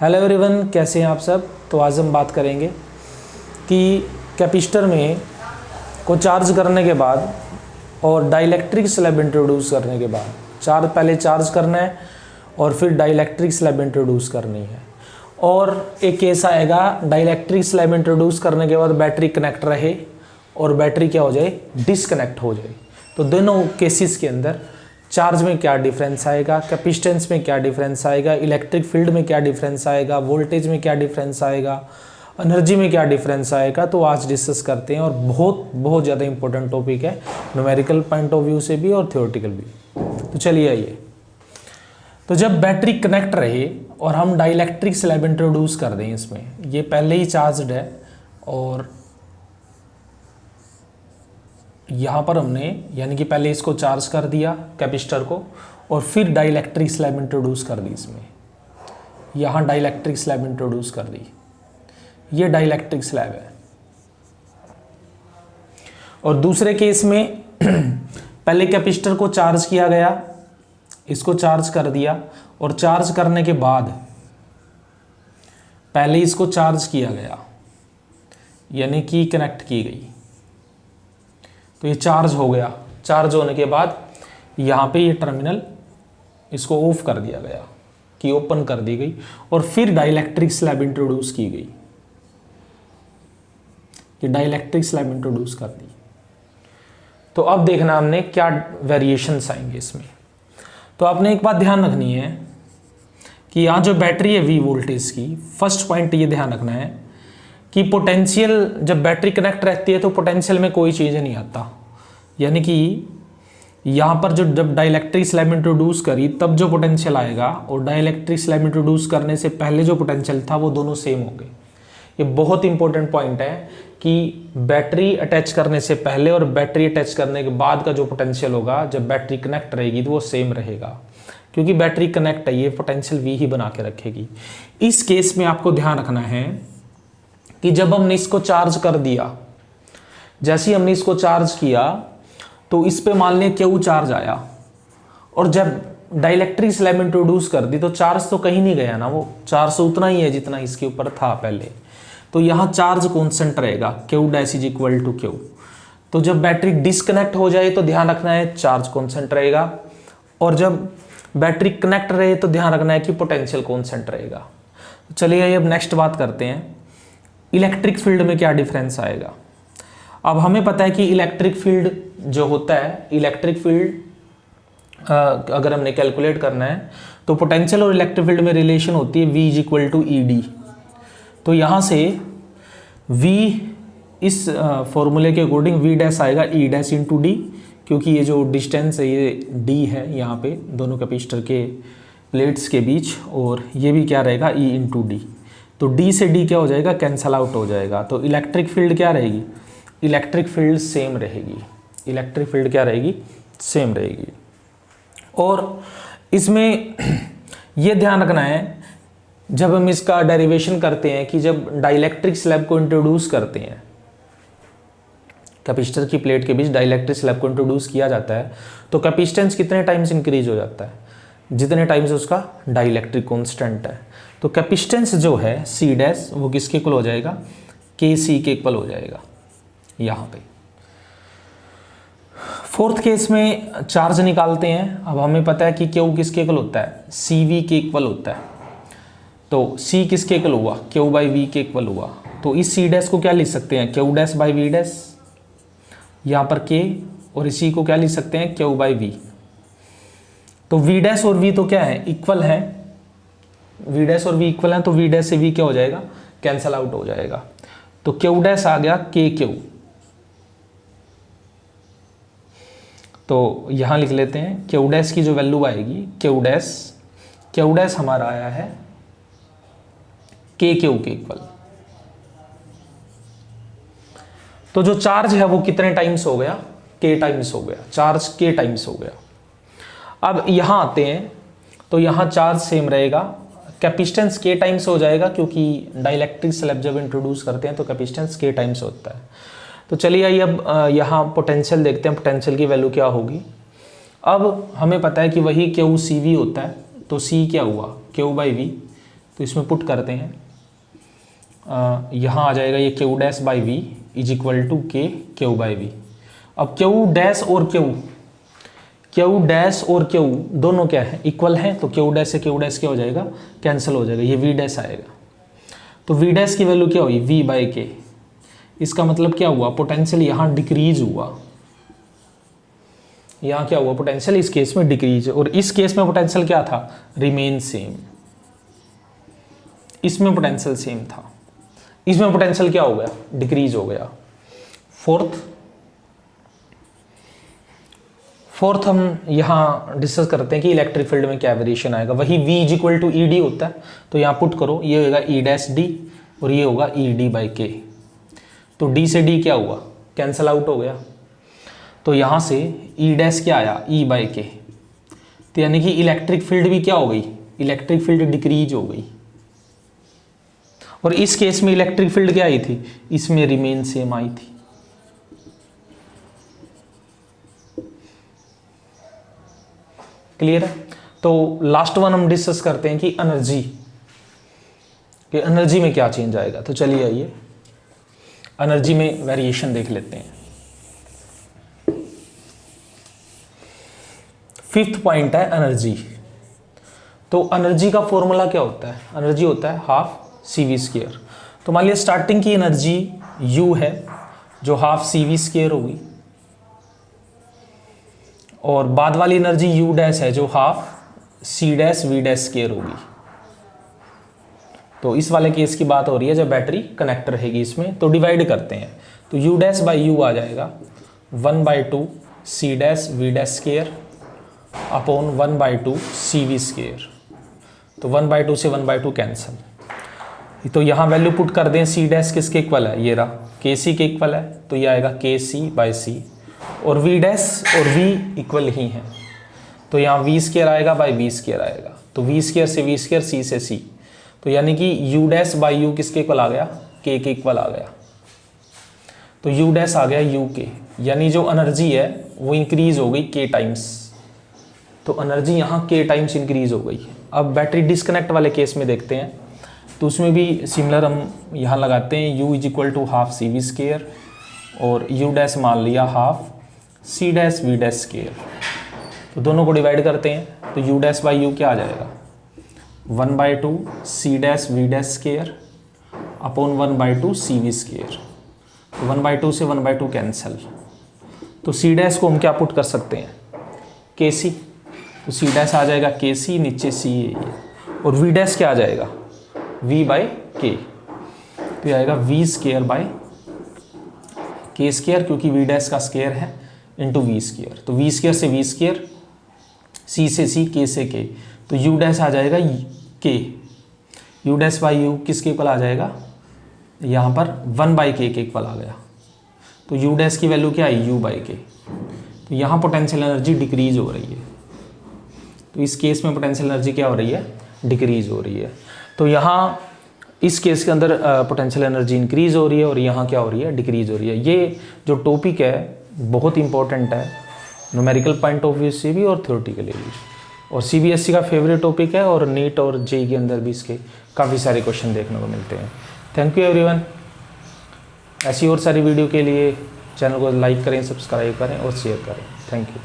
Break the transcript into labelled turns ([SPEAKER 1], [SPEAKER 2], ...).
[SPEAKER 1] Hello everyone, कैसे हैं आप सब। तो आज हम बात करेंगे कि कैपेसिटर में को चार्ज करने के बाद और डाइलेक्ट्रिक स्लैब इंट्रोड्यूस करने के बाद पहले चार्ज करना है और फिर डाइलेक्ट्रिक स्लैब इंट्रोड्यूस करनी है। और एक केस आएगा डाइलेक्ट्रिक स्लैब इंट्रोड्यूस करने के बाद बैटरी कनेक्ट रहे और बैटरी क्या हो जाए, डिसकनेक्ट हो जाए। तो दोनों केसेस के अंदर चार्ज में क्या डिफरेंस आएगा, कैपेसिटेंस में क्या डिफरेंस आएगा, इलेक्ट्रिक फील्ड में क्या डिफरेंस आएगा, वोल्टेज में क्या डिफरेंस आएगा, एनर्जी में क्या डिफरेंस आएगा, तो आज डिस्कस करते हैं। और बहुत ज़्यादा इंपॉर्टेंट टॉपिक है, न्यूमेरिकल पॉइंट ऑफ व्यू से भी और थ्योरेटिकल भी। तो चलिए आइए। तो जब बैटरी कनेक्ट रहे और हम डाइलेक्ट्रिक स्लैब इंट्रोड्यूस कर दें इसमें, ये पहले ही चार्जड है और यहाँ पर हमने यानी कि पहले इसको चार्ज कर दिया कैपेसिटर को और फिर डाइलेक्ट्रिक स्लैब इंट्रोड्यूस कर दी इसमें। यहाँ डाइलेक्ट्रिक स्लैब इंट्रोड्यूस कर दी, ये डाइलेक्ट्रिक स्लैब है। और दूसरे केस में पहले कैपेसिटर को चार्ज किया गया, इसको चार्ज कर दिया और चार्ज करने के बाद पहले इसको चार्ज किया गया यानी कि कनेक्ट की गई, तो ये चार्ज हो गया। चार्ज होने के बाद यहाँ पे ये टर्मिनल इसको ऑफ कर दिया गया कि ओपन कर दी गई और फिर डाइलेक्ट्रिक स्लैब इंट्रोड्यूस की गई, ये डाइलेक्ट्रिक स्लैब इंट्रोड्यूस कर दी। तो अब देखना हमने क्या वेरिएशंस आएंगे इसमें। तो आपने एक बात ध्यान रखनी है कि यहाँ जो बैटरी है V वोल्टेज की, फर्स्ट पॉइंट ये ध्यान रखना है कि पोटेंशियल जब बैटरी कनेक्ट रहती है तो पोटेंशियल में कोई चीज़ नहीं आता। यानी कि यहाँ पर जो जब डाइलेक्ट्रिक स्लैब इंट्रोड्यूस करी तब जो पोटेंशियल आएगा और डाइलेक्ट्रिक स्लैब इंट्रोड्यूस करने से पहले जो पोटेंशियल था वो दोनों सेम होंगे। ये बहुत इंपॉर्टेंट पॉइंट है कि बैटरी अटैच करने से पहले और बैटरी अटैच करने के बाद का जो पोटेंशियल होगा जब बैटरी कनेक्ट रहेगी तो वो सेम रहेगा, क्योंकि बैटरी कनेक्ट है, ये पोटेंशियल V ही बना के रखेगी। इस केस में आपको ध्यान रखना है कि जब हमने इसको चार्ज कर दिया, जैसे ही हमने इसको चार्ज किया तो इस पे मान लें Q चार्ज आया और जब डाइलेक्ट्रिक स्लैब इंट्रोड्यूस कर दी तो चार्ज तो कहीं नहीं गया ना, वो चार्ज तो उतना ही है जितना इसके ऊपर था पहले। तो यहाँ चार्ज कॉन्स्टेंट रहेगा, Q dash is equal to Q। तो जब बैटरी डिसकनेक्ट हो जाए तो ध्यान रखना है चार्ज कॉन्स्टेंट रहेगा, और जब बैटरी कनेक्ट रहे तो ध्यान रखना है कि पोटेंशियल कॉन्स्टेंट रहेगा। चलिए अब नेक्स्ट बात करते हैं, इलेक्ट्रिक फील्ड में क्या डिफरेंस आएगा। अब हमें पता है कि इलेक्ट्रिक फील्ड जो होता है, इलेक्ट्रिक फील्ड अगर हमने कैलकुलेट करना है तो पोटेंशियल और इलेक्ट्रिक फील्ड में रिलेशन होती है V is equal to ED। तो यहाँ से V इस फॉर्मूले के अकॉर्डिंग V डैश आएगा E डैश इंटू D, क्योंकि ये जो डिस्टेंस है ये D है यहाँ पे दोनों कैपेसिटर के प्लेट्स के बीच, और ये भी क्या रहेगा E इंटू D। तो D से D क्या हो जाएगा, कैंसल आउट हो जाएगा। तो इलेक्ट्रिक फील्ड क्या रहेगी, इलेक्ट्रिक फील्ड सेम रहेगी, इलेक्ट्रिक फील्ड क्या रहेगी, सेम रहेगी। और इसमें यह ध्यान रखना है जब हम इसका डेरिवेशन करते हैं कि जब डाइलेक्ट्रिक स्लैब को इंट्रोड्यूस करते हैं, कैपेसिटर की प्लेट के बीच डाइलेक्ट्रिक स्लैब को इंट्रोड्यूस किया जाता है तो कैपेसिटेंस कितने टाइम्स इंक्रीज हो जाता है, जितने टाइम्स उसका डाइलेक्ट्रिक कांस्टेंट है। तो कैपेसिटेंस जो है C डैश वो किसके इक्वल हो जाएगा, KC के इक्वल हो जाएगा यहाँ पे। फोर्थ केस में चार्ज निकालते हैं। अब हमें पता है कि Q किसके इक्वल होता है, CV के इक्वल होता है। तो C किसके इक्वल हुआ, Q बाई V के इक्वल हुआ। तो इस C डैश को क्या लिख सकते हैं, Q dash by V dash, यहाँ पर K, और इसी को क्या लिख सकते हैं, Q बाई V। तो V डैश और V तो क्या है, इक्वल है, V डैश और V इक्वल है, तो V डैश से V क्या हो जाएगा, कैंसल आउट हो जाएगा। तो Q डैश आ गया KQ। तो यहाँ लिख लेते हैं Q डैश की जो वैल्यू आएगी, Q डैश हमारा आया है KQ के इक्वल। तो जो चार्ज है वो कितने टाइम्स हो गया, K टाइम्स हो गया, चार्ज K टाइम्स हो गया। अब यहाँ आते हैं तो यहाँ चार्ज सेम रहेगा, कैपेसिटेंस K टाइम्स हो जाएगा, क्योंकि डाइलेक्ट्रिक स्लैब जब इंट्रोड्यूस करते हैं तो कैपेसिटेंस K टाइम्स होता है। तो चलिए आइए अब यहाँ पोटेंशियल देखते हैं, पोटेंशियल की वैल्यू क्या होगी। अब हमें पता है कि वही QCV होता है, तो C क्या हुआ, Q बाई V, तो इसमें पुट करते हैं, यहाँ आ जाएगा ये Q dash by V is equal to K Q by V. अब क्यू डैश और क्यू डैश और क्यू दोनों क्या है, इक्वल हैं, तो क्यू डैश से क्यू डैश क्या हो जाएगा, कैंसिल हो जाएगा, ये वी डैश आएगा। तो वी डैश की वैल्यू क्या हुई, वी बाई के। इसका मतलब क्या हुआ, पोटेंशियल यहाँ डिक्रीज हुआ, यहाँ क्या हुआ, पोटेंशियल इस केस में डिक्रीज, और इस केस में पोटेंशियल क्या था, रिमेन सेम। इसमें पोटेंशियल सेम था, इसमें पोटेंशियल क्या हो गया, डिक्रीज हो गया। फोर्थ हम यहाँ डिस्कस करते हैं कि इलेक्ट्रिक फील्ड में क्या वेरिएशन आएगा। वही V is equal to E D होता है, तो यहाँ पुट करो, ये होगा ई डैश डी और ये होगा ई डी बाई के। तो D से D क्या हुआ, कैंसल आउट हो गया, तो यहाँ से ई डैश क्या आया, E बाई के। तो यानी कि इलेक्ट्रिक फील्ड भी क्या हो गई, इलेक्ट्रिक फील्ड डिक्रीज हो गई। और इस केस में इलेक्ट्रिक फील्ड क्या आई थी, इसमें रिमेन सेम आई थी। क्लियर है। तो लास्ट वन हम डिस्कस करते हैं कि एनर्जी में क्या चेंज आएगा। तो चलिए आइए एनर्जी में वेरिएशन देख लेते हैं। फिफ्थ पॉइंट है एनर्जी। तो एनर्जी का फॉर्मूला क्या होता है, एनर्जी होता है हाफ CV स्क्वायर। तो मान लिया स्टार्टिंग की एनर्जी U है जो हाफ CV स्क्वायर होगी, और बाद वाली एनर्जी U डैश है जो half C dash V dash square होगी। तो इस वाले केस की बात हो रही है जब बैटरी कनेक्ट रहेगी इसमें। तो डिवाइड करते हैं, तो U डैश बाई U आ जाएगा 1/2 C dash V dash square upon 1/2 CV square. तो 1/2 से 1/2 कैंसिल। तो यहाँ वैल्यू पुट कर दें, C डैश किसके इक्वल है, ये रहा KC के इक्वल है, तो ये आएगा KC बाई C, और V डैश और V इक्वल ही हैं, तो यहाँ V स्क्वायर आएगा बाई V स्क्वायर आएगा। तो V स्क्वायर से V स्क्वायर, C से C, तो यानी कि U डैश बाई U किसके इक्वल आ गया, K के इक्वल आ गया। तो U डैश आ गया U के, यानी जो एनर्जी है वो इंक्रीज हो गई K टाइम्स। तो एनर्जी यहाँ K टाइम्स इंक्रीज हो गई। अब बैटरी डिस्कनेक्ट वाले केस में देखते हैं, तो उसमें भी सिमिलर हम यहाँ लगाते हैं, U is equal to half CV square और U डैश मान लिया half C dash V dash square. तो दोनों को डिवाइड करते हैं, तो U डैश बाई U क्या आ जाएगा, 1/2 C dash V dash square upon 1/2 CV square. तो 1/2 से 1/2 कैंसिल। तो C डैश को हम क्या पुट कर सकते हैं, KC। तो C डैश आ जाएगा KC, नीचे C है ये, और V डैश क्या आ जाएगा, V बाई K। तो ये आएगा V square by K square, क्योंकि V डैश का स्क्वायर है, इंटू V स्क्वायर। तो V स्क्वायर से V स्क्वायर, C से C, K से K। तो U डैश आ जाएगा K, U dash by U किसके इक्वल आ जाएगा, यहाँ पर 1/K के इक्वल आ गया। तो U डैश की वैल्यू क्या आई, U बाई K। तो यहाँ पोटेंशियल एनर्जी डिक्रीज हो रही है, तो इस केस में पोटेंशियल एनर्जी क्या हो रही है, डिक्रीज हो रही है। तो यहाँ इस केस के अंदर पोटेंशियल एनर्जी इंक्रीज हो रही है और यहाँ क्या हो रही है, डिक्रीज हो रही है। ये जो टॉपिक है बहुत इंपॉर्टेंट है, न्यूमेरिकल पॉइंट ऑफ व्यू से भी और थ्योरेटिकली भी, और CBSE का फेवरेट टॉपिक है, और नीट और JEE के अंदर भी इसके काफ़ी सारे क्वेश्चन देखने को मिलते हैं। Thank you everyone. ऐसी और सारी वीडियो के लिए चैनल को लाइक करें, सब्सक्राइब करें और शेयर करें। Thank you.